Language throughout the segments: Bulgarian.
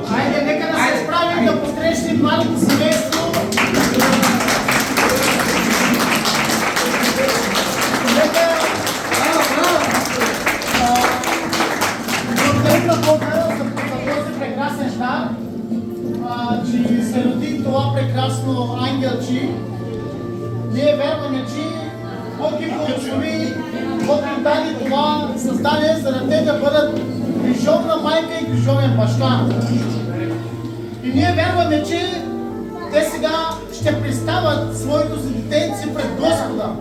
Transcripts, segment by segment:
Хайде, нека да се справим да посрещнем малко семейство. Благодарим на Бога за този прекрасен дар, че се роди това прекрасно ангелче. Ние вярваме, че Бог ги благослови, Бог им даде това създание, за да те да бъдат грижовна майка и грижовен баща. И ние вярваме, че те сега ще представят своето си детенци пред Господа.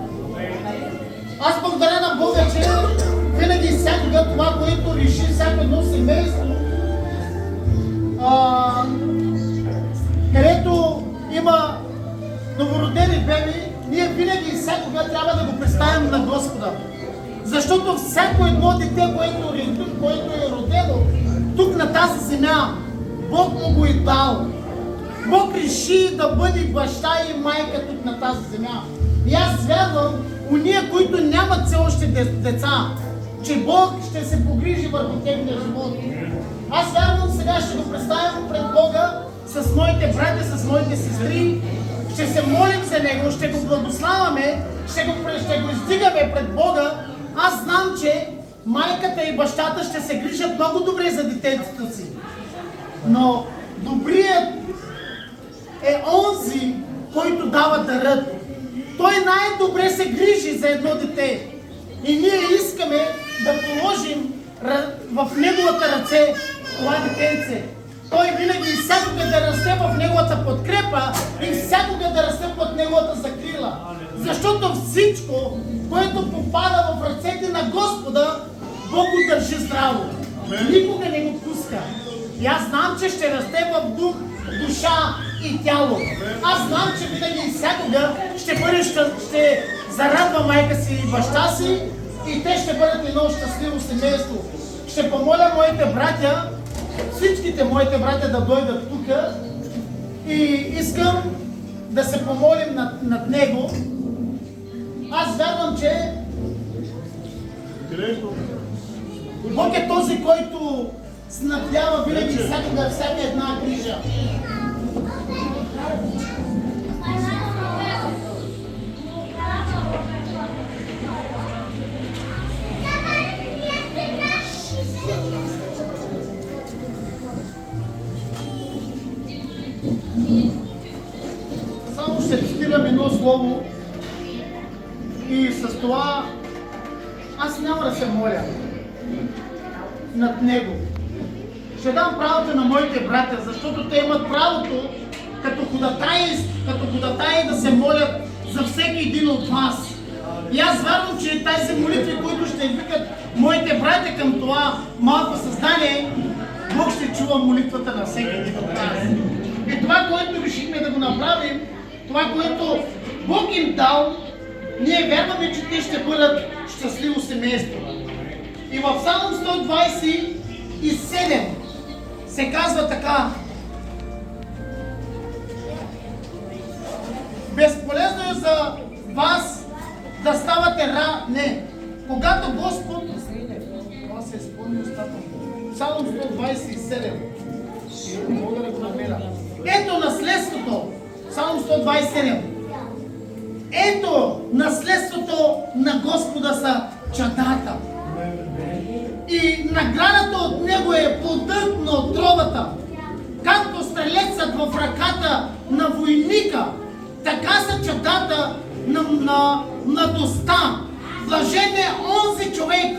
Аз благодаря на Бога, че винаги и всякога това, което реши всяко едно семейство, където има новородени беби, ние винаги и всякога трябва да го представим на Господа. Защото всяко едно дете, което е родено тук на тази земя, Бог му го е дал. Бог реши да бъде баща и майка тук на тази земя. И аз вярвам, уния, които нямат все още деца, че Бог ще се погрижи върху техния живот. Аз вярвам, сега ще го представим пред Бога с моите братя, с моите сестри. Ще се молим за него, ще го благославяме, ще го издигаме пред Бога. Аз знам, че майката и бащата ще се грижат много добре за детето си. Но добрият е онзи, който дава дарът. Той най-добре се грижи за едно дете. И ние искаме да положим в неговата ръце това детенце. Той винаги и всякога да расте в неговата подкрепа и всякога да расте под неговата закрила. Защото всичко, което попада в ръцете на Господа, Бог го държи здраво. Никога не го пуска. И аз знам, че ще расте в дух, душа и тяло. Аз знам, че винаги и всякога ще зарадва майка си и баща си и те ще бъдат едно щастливо семейство. Ще помоля моите братя, всичките моите братя да дойдат тук и искам да се помолим над него. Аз вярвам, че Бог е този, който снабдява винаги всяка една грижа. Само ще цитирам едно слово и с това аз няма да се моля над него. Ще дам правото на моите братя, защото те имат правото като ходатаи да се молят за всеки един от вас. И аз вярвам, че тези молитви, които ще викат моите братя към това малко създание, Бог ще чува молитвата на всеки един от нас. И това, което решихме да го направим, това, което Бог им дал, ние вярваме, че те ще бъдат щастливо семейство. И в Псалом 127 се казва така: безполезно е за вас да ставате не. Когато Господ... Това се изпълни устата. Псалом 127. Мога да го намеря. Ето наследството. Псалом 127. Ето наследството на Господа са чадата. И наградата от него е плодът на отровата. Както стрелецът в ръката на войника, така са чадата на младостта. Блажен е онзи човек,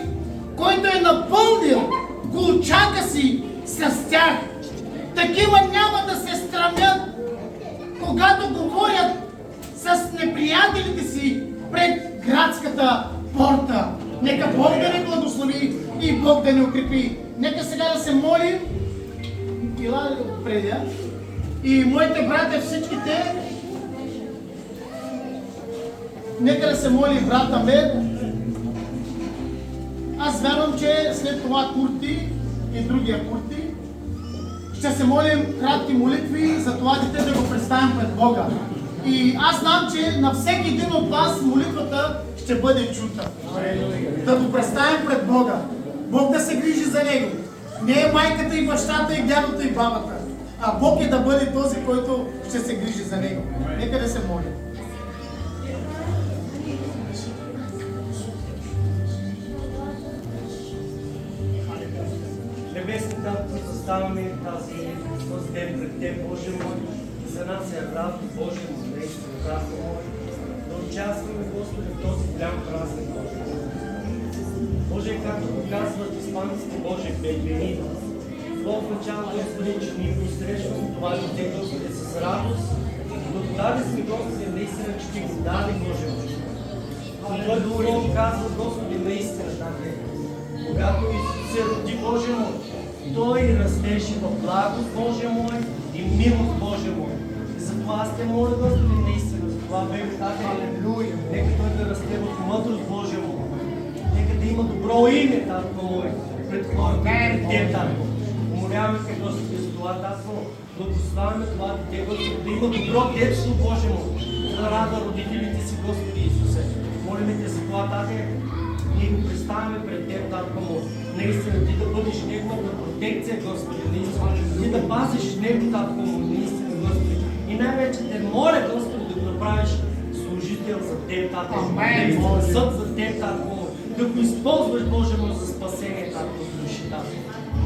който е напълнил голчака си с тях. Такива няма да се срамят, когато говорят с неприятелите си пред градската порта. Нека Бог да ни благослови и Бог да ни укрепи. Нека сега да се молим. Ила да го предя. И моите братя всичките, нека да се моли брат Амед. Аз вярвам, че след това Курти и другия Курти ще се молим кратки молитви за това дете да го представим пред Бога. И аз знам, че на всеки един от вас молитвата ще бъде чута. Да го представим пред Бога. Бог да се грижи за него. Не е майката и бащата и дядото и бабата, а Бог е да бъде този, който ще се грижи за него. Нека да се моля. Небесни Татко, заставаме този ден пред Теб, Боже мой. За нас е радост, Боже мой, наистина, Татко мой, да участваме, Господи, в този голям празник, Боже мой. Боже, както го казват испанците, Боже, бедбени. В начало, Господи, че ние посрещаме това дете, Господи, с радост, но даде сме, Господи, наистина, че Ти го даде, Боже мой. И Той Слово казва, Господи, наистина, така е. Когато Исус се роди, Боже мой, Той растеше в благост, Боже мой, и милост, Боже мой. И затова аз Те моля, Господи, наистина, за това бебе, Татко, алелуя, нека Той да расте в мъдрост, Боже мой. Нека да има добро име, Татко мой, пред хората, пред Те, Татко. Умоляваме Те, Господи, за това, Татко, благославяме това дете, Господи, да има добро детство, Боже мой, да рада родителите си, Господи Исусе. Молиме Те за това, Татко, ние го представяме пред Теб, Татко мой. Наистина Ти да бъдеш Неговата протекция, Господи, наистина. Ти да пазиш Него, Татко мой, наистина, Господи. И най-вече Те моля, Господи, да го направиш служител за Теб, Татко мой. Съд за Теб, Татко мой. Да го използваш, Боже мой, за спасение, Татко, за души, Татко.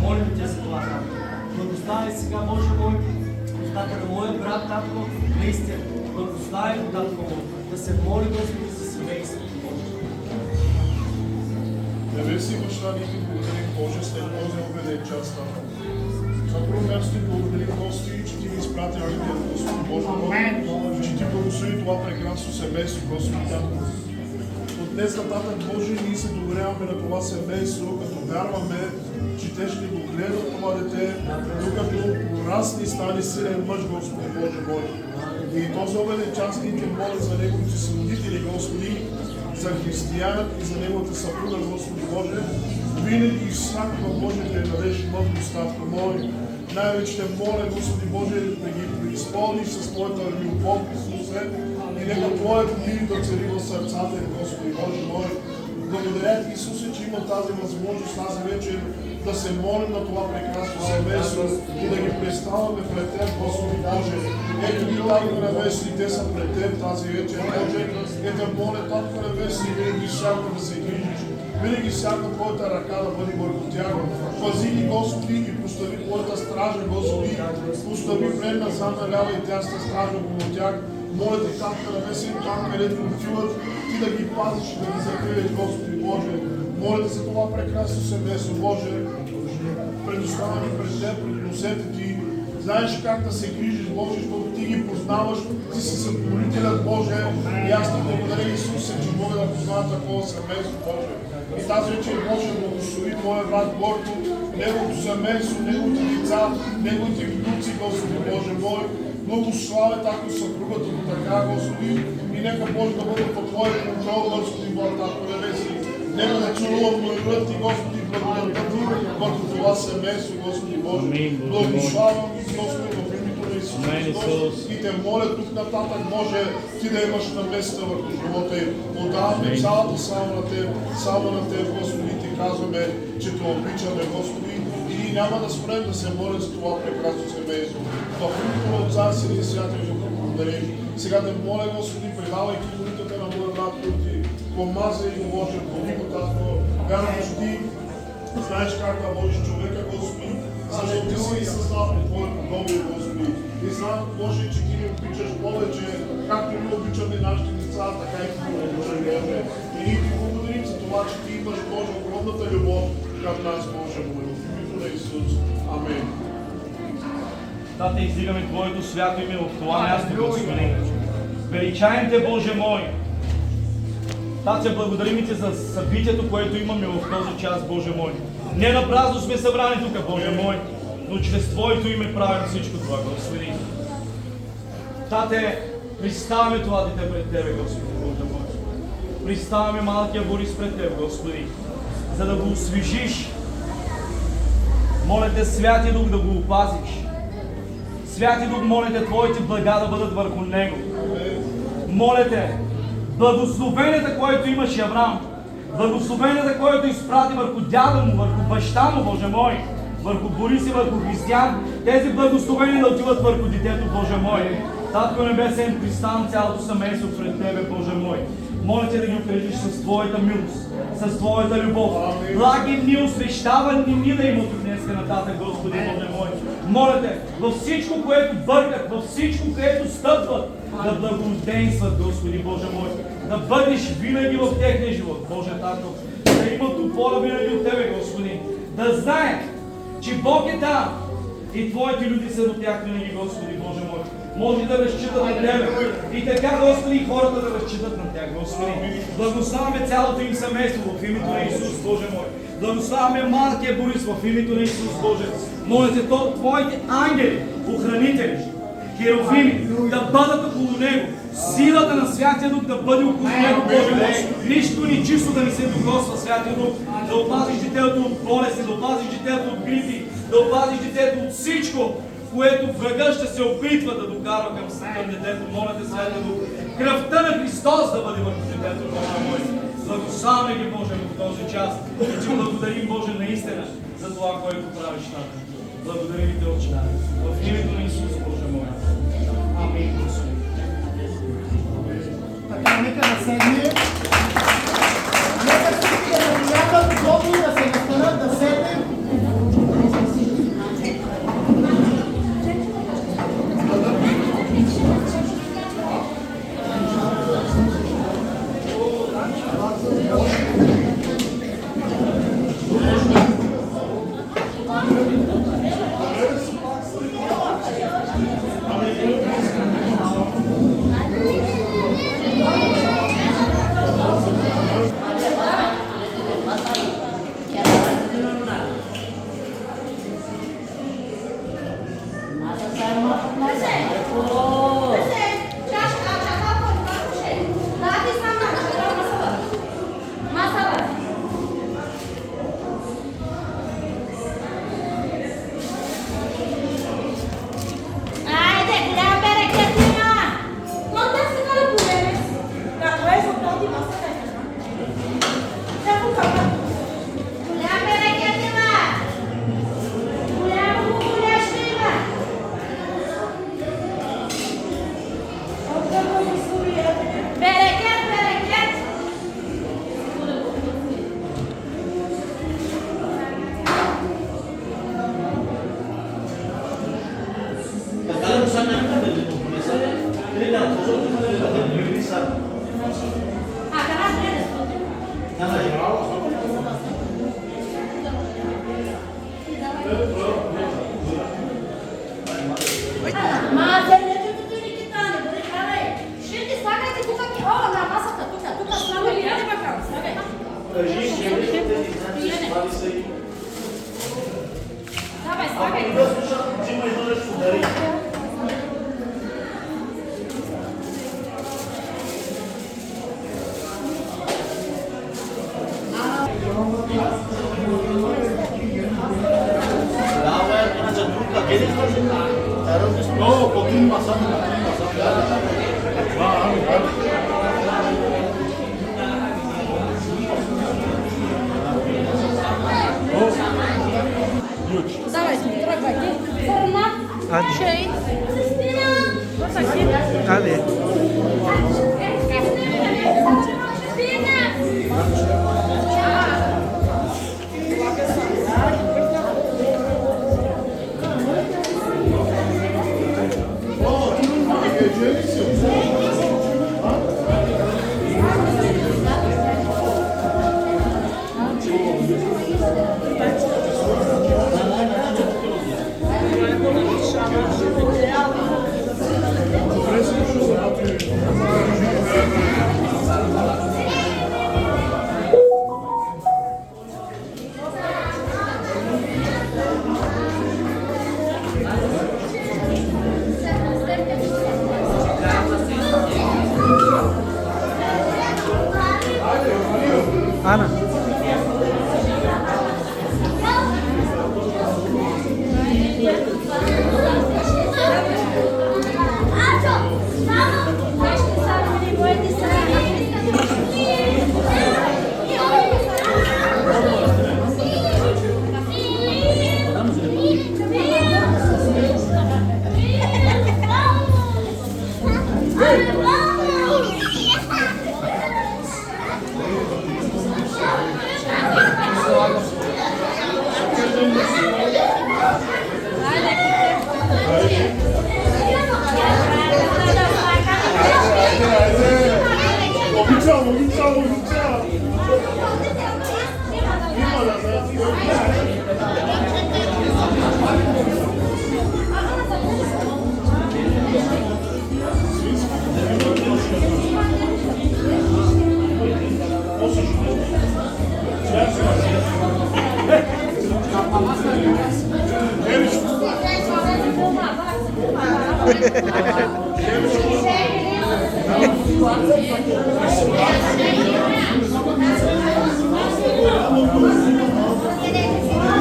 Молим Те за това, Татко. Благослави сега, Боже мой, устата на моя брат, Татко, наистина. Благослави го, Татко мой. Да се моли, Господи, за семейството. Небесни баща, ние Ти благодарим, Боже, след този обеден час, Татко. На първо място Ти благодарим, Господи, че Ти ни изпрати Ангел, Господи Боже, че Ти благослови това прекрасно семейство, Господи, Татко. От днес нататък, Боже, ние се доверяваме на това семейство, като вярваме, че Те ще го гледат това дете, докато порасне и стане силен мъж, Господи Боже мой. И този обеден час ние Те молим за неговите съродители, Господи, за християн и за неговата съпруга, Господи Боже. Винаги и всякога, Боже, да дадеш мъдрост, Татко мой. Най-вече Те моля, Господи Боже, да ги преизпълниш с Твоята любов, Исусе, и нека Твоето мир да цари в сърцата им, Господи Боже мой. Благодаря Ти, Исусе, че има тази възможност тази вечер да се молим на това прекрасно семейство и да ги представяме пред Теб, Господи Боже. Ето ги, Татко Небесни, те са пред Теб тази вечер, Боже. Ето моля, Татко Небесни, винаги всяко да се грижиш. Винаги всяка Твоята ръка да бъде върху тях. Пази ги, Господи, и постави Твоята стража, Господи. Постави предна, задна, лява и дясна стража около тях. Моля Те, Татко Небесни, там където отиват, Ти да ги пазиш и да ги закриеш, Господи Боже. Моля Те за това прекрасно семейство, Боже. Предоставяме пред Теб, пред носете Ти. Знаеш как да се грижиш, Боже, защото Ти ги познаваш, Ти си сътворителят, Боже. И аз Ти благодаря, Исусе, че мога да познавам такова семейство, Боже. И тази вечер, Боже, благослови Твоя брат Горко, неговото семейство, неговите деца, неговите внуци, Господи Боже мой. Благославя тако съпругата му така, Господи. И нека Боже да бъде под Твоя контрол, Господи Боже, Татко Небесни. Нека да чувам мирът Ти, Господи, благодаря Ти върху това семейство, Господи Боже. Благославям ги, Господи, в името на Исус Христос. И Те моля тук нататък, Боже, Ти да имаш наместа върху живота им. Отдаваме цялата само на Теб, Господи, Ти казваме, че Те обичаме, Господи. И ние няма да спрем да се молим за това прекрасно семейство. В името на Отца, Сина и Святия Дух, благодарим. Сега Те моля, Господи, предавайки молитвата на моя брат, Ти помазай го, Боже, поди го, Татко. Вярвам, че Ти знаеш как да водиш човека, Господи, защото Ти си създал по Твое подобие, Господи. И знам, Боже, че Ти ни обичаш повече, както ни обичаме нашите деца, така и Ти ни обичаш, Боже. И ние Ти благодарим за това, че Ти имаш, Боже, огромната любов към нас, Боже, в името на Исус. Амин. Тате, издигаме Твоето свято име в това място, Господи. Величаем Те, Боже мой. Тате, благодарим Ти за събитието, което имаме в този час, Боже мой. Не напразно сме събрани тук, Боже мой, но чрез Твоето име правим всичко това, Господи. Тате, представяме това дете пред Тебе, Господи, Боже мой. Представяме малкия Борис пред Теб, Господи, за да го освежиш. Моля Те, Святи Дух, да го опазиш. Святи Дух, моля Те, Твоите блага да бъдат върху него. Моля Те, благословенията, което имаше Авраам, Благословенията, който изпрати върху дяда му, върху баща му, Боже мой, върху Борис и върху Християн, тези благословения да отиват върху детето, Боже мой. Татко Небесен, приставам цялото семейство пред Тебе, Боже мой. Моля Те да ги укрепиш с Твоята милост, с Твоята любов. Благи дни, освещавани ни да им от днеска нататък, Господи, Боже мой. Моля Те, във всичко, което бъркат, във всичко, което стъпват, да благоденстват, Господи, Боже мой. Да бъдеш винаги в техния живот, Боже Татко. Да имат опора винаги от Тебе, Господи. Да знаят, че Бог е там и Твоите люди са до тях винаги, Господи, Боже мой. Може да разчитат на Тебе. И така, Господи, и хората да разчитат на Тях, Господи. Благославяме цялото им семейство в името на Исус, Боже мой. Благославяме малкия Борис в името на Исус, Боже. Моля Те, Твоите ангели, охранители, херовими, да бъдат около него. Силата на Святия Дух да бъде около него, Боже мой. Нищо ни чисто да не се докосва, Святия Дух. Да опазиш детето от болести, да опазиш детето от грипи, да опазиш детето от всичко, което врага ще се опитва да докара към детето. Моля Те, Святия Дух, кръвта на Христос да бъде върху детето, Боже мой. Благославяме ги, Боже, в този час. И Ти благодарим, Боже, наистина за това, което правиш там. Благодарим Те, Отче. В името на Исус, Боже мой. Амин, Господи. Така, нека да седне. Нека всички да приятат удобно да се настанат, да седнем.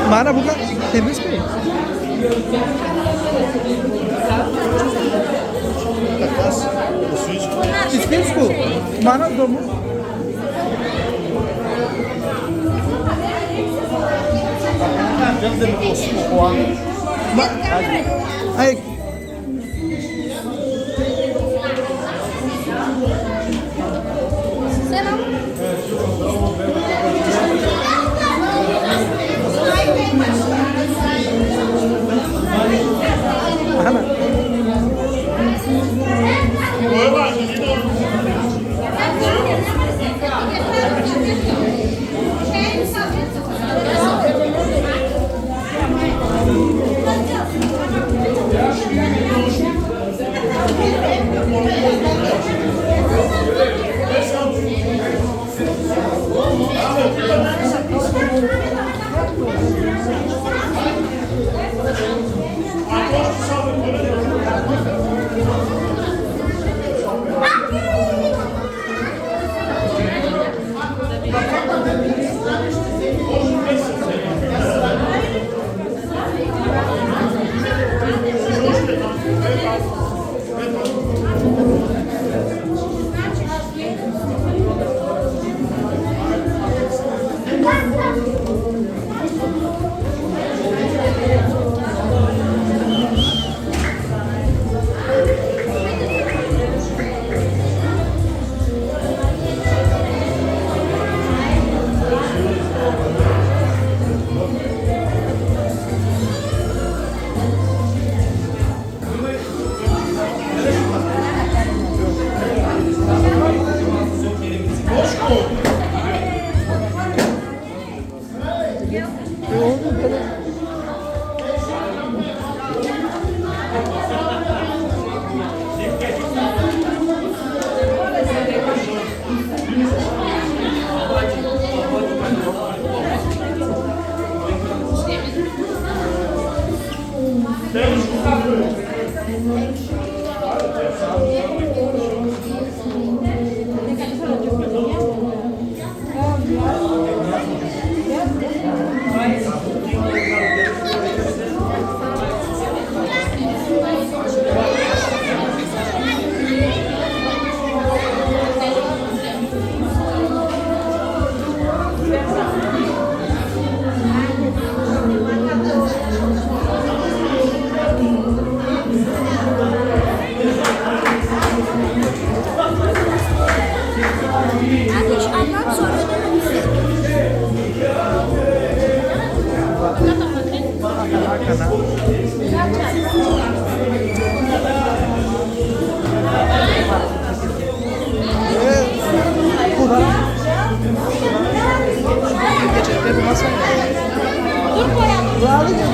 Mana bukan temiz mi? Ispisku. Mana domu? Ay. Ana.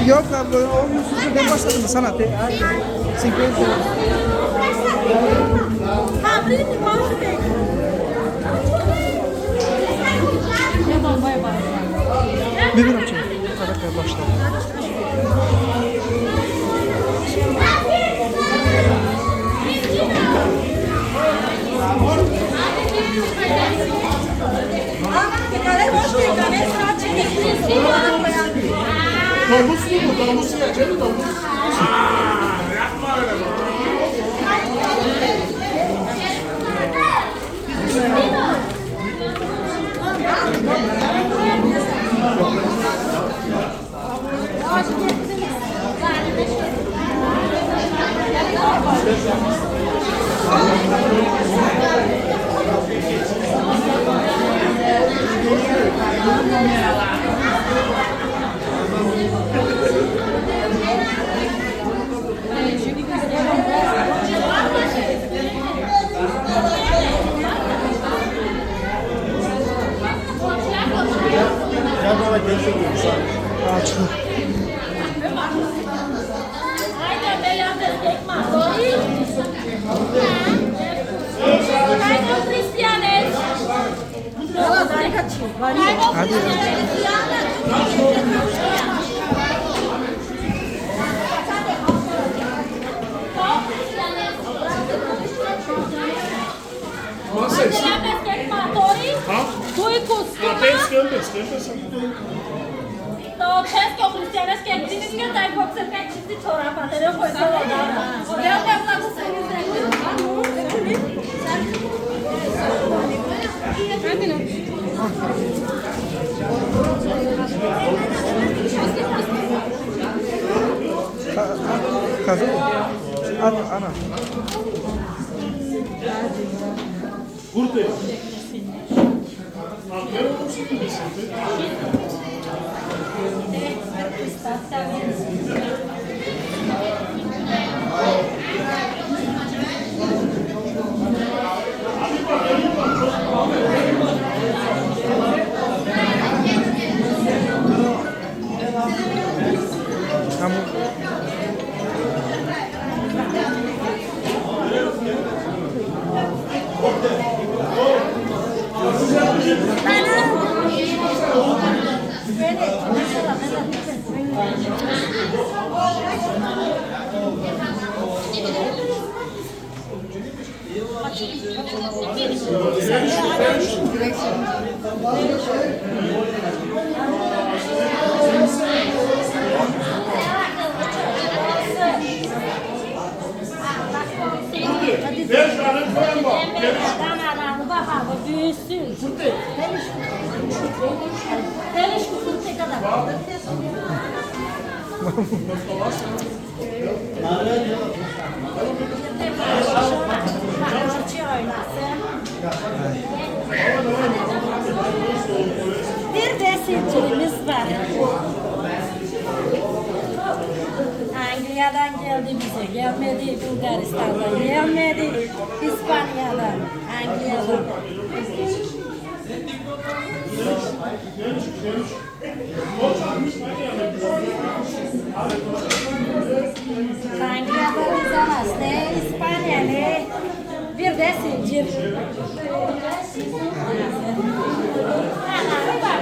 Yok abi, o yüzden ben başladım sana. 50. Bir gün önce karakter başladı. Domuz mu bu? Domuz yiyeceğim domuz. Yapma öyle bak. Açtım. Haydi beyaz erkek matori. Haydi Cristianes. Haydi Vocês? beyaz erkek matori. Ha? Tu e Até costuma. esquenta. तो छह को क्रिश्चियनस के एक्टिविटीज के type box से पैक चीज़ छोड़ा पाते रहो कोई तो होगा और ये क्या अपना कुछ नहीं Kazı. Ana. Curte. Agora eu consigo descer. Kamu. Veja, galera, vai embora. Eles curtem cada Bir desicimiz var. Anglia'dan geldi bize, gelmedi Bulgaristan'dan, gelmedi İspanya'dan, Anglia'dan. Anglia'da biz alas, ne İspanya, ne bir de sincir. Ana,